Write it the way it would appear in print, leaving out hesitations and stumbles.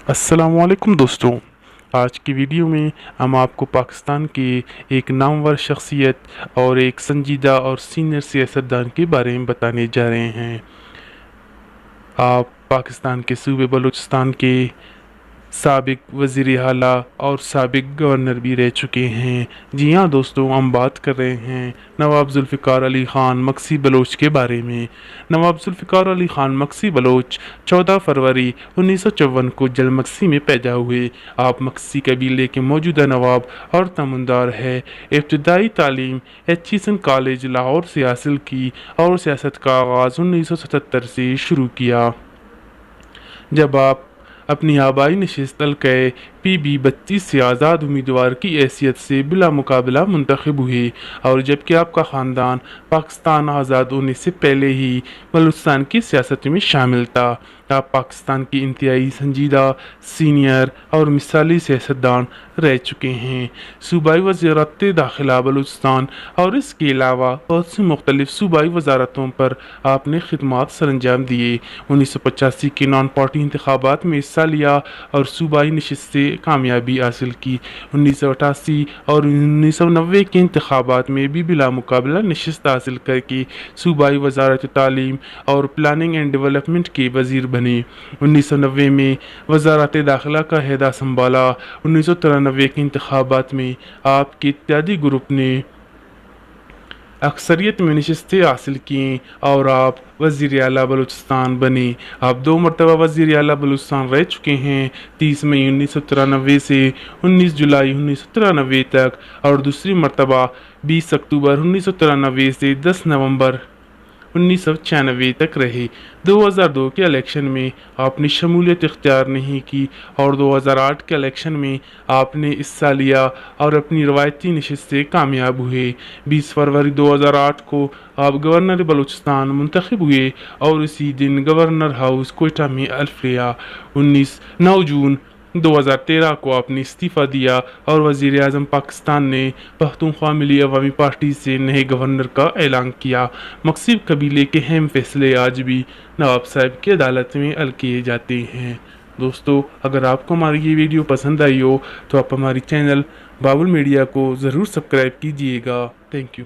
अस्सलाम वालेकुम दोस्तों। आज की वीडियो में हम आपको पाकिस्तान के एक नामवर शख्सियत और एक संजीदा और सीनियर सियासतदान के बारे में बताने जा रहे हैं। आप पाकिस्तान के सूबे बलूचिस्तान के साबिक वज़ीर आला और साबिक गवर्नर भी रह चुके हैं। जी हाँ दोस्तों, हम बात कर रहे हैं नवाब ज़ुल्फ़िकार अली ख़ान मक्सी बलोच के बारे में। नवाब ज़ुल्फ़िकार अली ख़ान मक्सी बलोच 14 फरवरी 1954 को जलमक्सी में पैदा हुए। आप मक्सी कबीले के मौजूदा नवाब और तमन्दार है। इब्तदाई तालीम एचिसन कॉलेज लाहौर से हासिल की और सियासत का आगाज़ 1977 से शुरू किया, जब आप अपनी आबाई नशिस्त हल्क़े PB 32 से आज़ाद उम्मीदवार की हैसियत से बिला मुकाबला मुंतखब हुए, और जबकि आपका ख़ानदान पाकिस्तान आज़ाद होने से पहले ही बलूचिस्तान की सियासत में शामिल था। आप पाकिस्तान की इंतहाई संजीदा, सीनियर और मिसाली सियासतदान रह चुके हैं। सूबाई वज़ारत दाखिला बलूचिस्तान और इसके अलावा बहुत सी मुख्तलिफ सूबाई वज़ारतों पर आपने खिदमात सर अंजाम दिए। 1985 के नॉन पार्टी इंतखाबात में हिस्सा लिया और सूबाई नशिस्त से कामयाबी हासिल की। 1988 और 1990 के इंतखाबात में भी बिला मुकाबला नशिस्त हासिल करके सूबाई वज़ारत तालीम और प्लानिंग एंड डेवलपमेंट के वज़ीर बने। 1990 में वज़ारत दाखिला का अहदा संभाला। 1993 के इंतखाबात में आपके इत्तेहादी ग्रुप ने अक्सरियत में नशिस्तें हासिल की और आप वज़ीर आला बलूचिस्तान बने। आप 2 मरतबा वज़ीर आला बलूचिस्तान रह चुके हैं, 30 मई 1993 से 19 जुलाई 1993 तक, और दूसरी मरतबा 20 अक्टूबर 1993 से 10 नवंबर 1996 तक रहे। 2002 के इलेक्शन में आपने शमूलियत इख्तियार नहीं की और 2008 के इलेक्शन में आपने हिस्सा लिया और अपनी रवायती नशिस्त से कामयाब हुए। 20 फरवरी 2008 को आप गवर्नर बलूचिस्तान मुंतखब हुए और इसी दिन गवर्नर हाउस कोयटा में हल्फ लिया। 9 जून 2013 को आपने इस्तीफ़ा दिया और वज़ीर आज़म पाकिस्तान ने पख्तूनख्वा मिली अवामी पार्टी से नए गवर्नर का ऐलान किया। मक्सी कबीले के अहम फैसले आज भी नवाब साहब की अदालत में हल किए जाते हैं। दोस्तों, अगर आपको हमारी ये वीडियो पसंद आई हो तो आप हमारी चैनल बाबुल मीडिया को ज़रूर सब्सक्राइब कीजिएगा। Thank you.